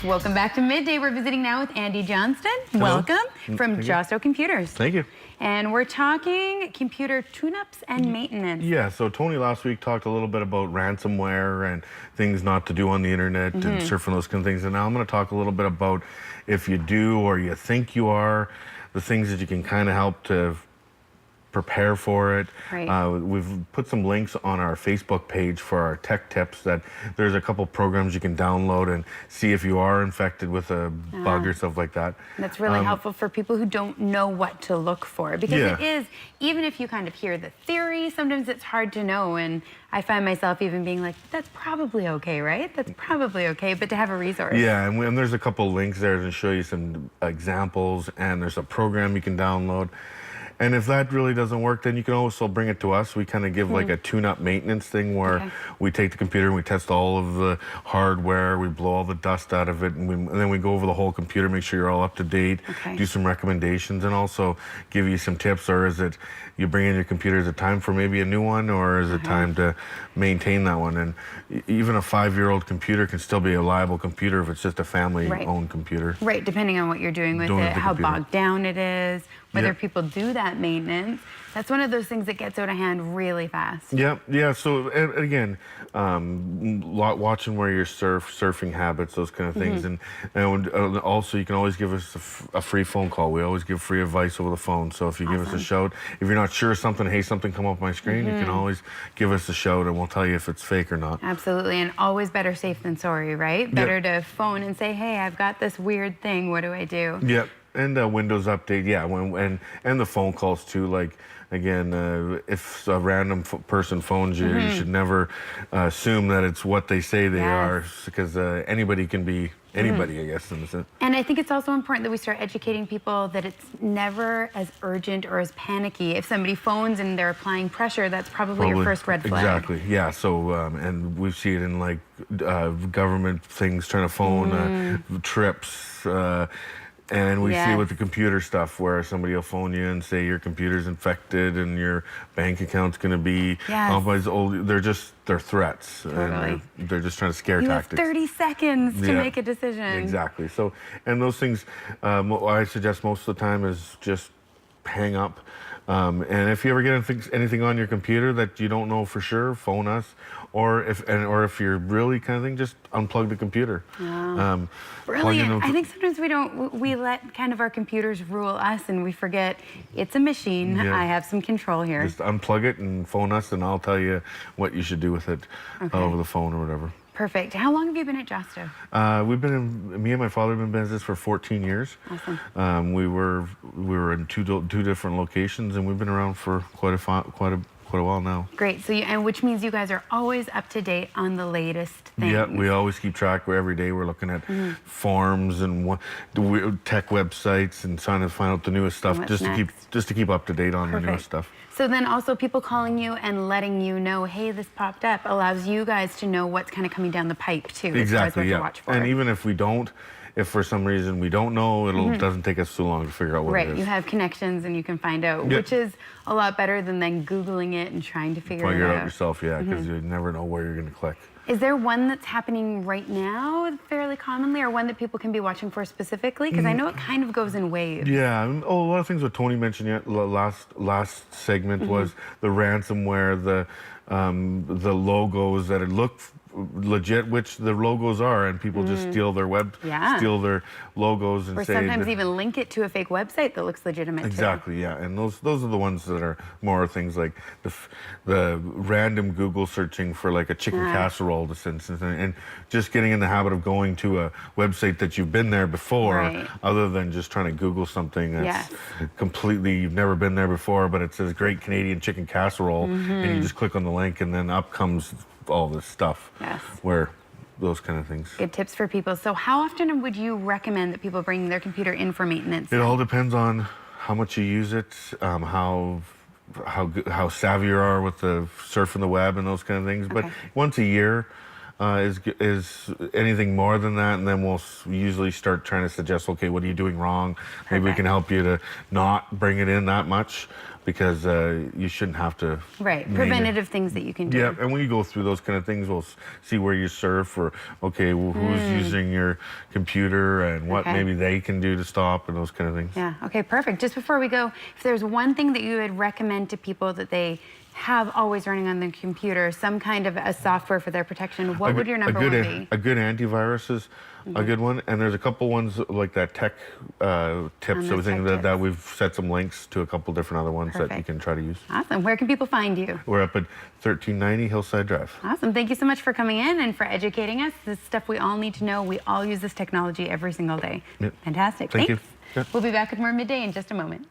Welcome back to Midday. We're visiting now with Andy Johnston. Hello. Welcome from Josto Computers. Thank you. And we're talking computer tune-ups and maintenance. Yeah, so Tony last week talked a little bit about ransomware and things not to do on the internet and surfing those kind of things. And now I'm going to talk a little bit about if you do or you think you are, the things that you can kind of help to prepare for it. Right. We've put some links on our Facebook page for our tech tips that there's a couple programs you can download and see if you are infected with a bug or stuff like that. That's really helpful for people who don't know what to look for, because Yeah. it is, even if you kind of hear the theory, sometimes it's hard to know. And I find myself even being like, that's probably okay, right? That's probably okay, but to have a resource. Yeah, and there's a couple links there to show you some examples, and there's a program you can download. And if that really doesn't work, then you can also bring it to us. We kind of give like a tune-up maintenance thing where we take the computer and we test all of the hardware, we blow all the dust out of it, and then we go over the whole computer, make sure you're all up to date, do some recommendations, and also give you some tips. Or is it you bring in your computer, is it time for maybe a new one, or is it time to maintain that one? And even a 5-year-old computer can still be a reliable computer if it's just a family-owned computer. Right, depending on what you're doing with it, how bogged down it is, whether people do that maintenance. That's one of those things that gets out of hand really fast. Yeah. So and again, watching where you're surfing habits, those kind of things, and also you can always give us a free phone call. We always give free advice over the phone. So if you give us a shout, if you're not sure something, hey, something come up my screen, you can always give us a shout, and we'll tell you if it's fake or not. Absolutely, and always better safe than sorry, right? Better to phone and say, hey, I've got this weird thing. What do I do? Yep. And Windows Update, and the phone calls too. Like again, if a random person phones you, you should never assume that it's what they say they are, because anybody can be anybody, I guess. And I think it's also important that we start educating people that it's never as urgent or as panicky. If somebody phones and they're applying pressure, that's probably your first red flag. Exactly. Yeah. So and we see it in like government things, trying to phone trips. And we see with the computer stuff where somebody will phone you and say your computer's infected and your bank account's going to be compromised. They're threats. Totally. And they're just trying to scare you tactics. You have 30 seconds to make a decision. Exactly. So, and those things, I suggest most of the time is just hang up. And if you ever get anything on your computer that you don't know for sure, phone us. Or if you're really kind of thing, just unplug the computer. Brilliant. I think sometimes we let kind of our computers rule us, and we forget it's a machine. I have some control here. Just unplug it and phone us, and I'll tell you what you should do with it over the phone or whatever. Perfect. How long have you been at Josto? Me and my father have been in business for 14 years. Awesome. We were in two different locations, and we've been around for quite a while now. Great. So and which means you guys are always up to date on the latest things. Yeah, we always keep track. Every day we're looking at forums and tech websites and trying to find out the newest stuff, just to keep up to date on the newest stuff. So then also people calling you and letting you know, hey, this popped up, allows you guys to know what's kind of coming down the pipe too. Exactly. To watch for. And even if we don't, if for some reason we don't know, it doesn't take us too long to figure out what it is. Right, you have connections and you can find out, which is a lot better than then Googling it and trying to figure it out. Yourself, because you never know where you're going to click. Is there one that's happening right now fairly commonly, or one that people can be watching for specifically? Because I know it kind of goes in waves. Yeah, a lot of things what Tony mentioned last segment was the ransomware, the logos that look legit, which the logos are, and people just steal their steal their logos and sometimes even link it to a fake website that looks legitimate. Exactly, yeah, and those are the ones that are more things like the random Google searching for like a chicken casserole, for instance, and just getting in the habit of going to a website that you've been there before, other than just trying to Google something that's completely you've never been there before, but it says Great Canadian Chicken Casserole, and you just click on the link, and then up comes all this stuff. Where those kind of things. Good tips for people. So how often would you recommend that people bring their computer in for maintenance? It all depends on how much you use it, how savvy you are with the surfing the web and those kind of things. But once a year is anything more than that, and then we'll usually start trying to suggest, okay, what are you doing wrong? Maybe we can help you to not bring it in that much. because you shouldn't have to. Right, preventative things that you can do. Yeah, and when you go through those kind of things, we'll see where you serve for, okay, well, who's using your computer and what maybe they can do to stop and those kind of things. Yeah, okay, perfect. Just before we go, if there's one thing that you would recommend to people that they have always running on their computer, some kind of a software for their protection, what would your number one be? A good antivirus is a good one, and there's a couple ones like that tech tips, everything that we've set some links to a couple different other ones that you can try to use. Awesome. Where can people find you? We're up at 1390 Hillside Drive. Awesome. Thank you so much for coming in and for educating us. This is stuff we all need to know. We all use this technology every single day. Yep. Fantastic. Thank Thanks. you. Yeah. We'll be back with more Midday in just a moment.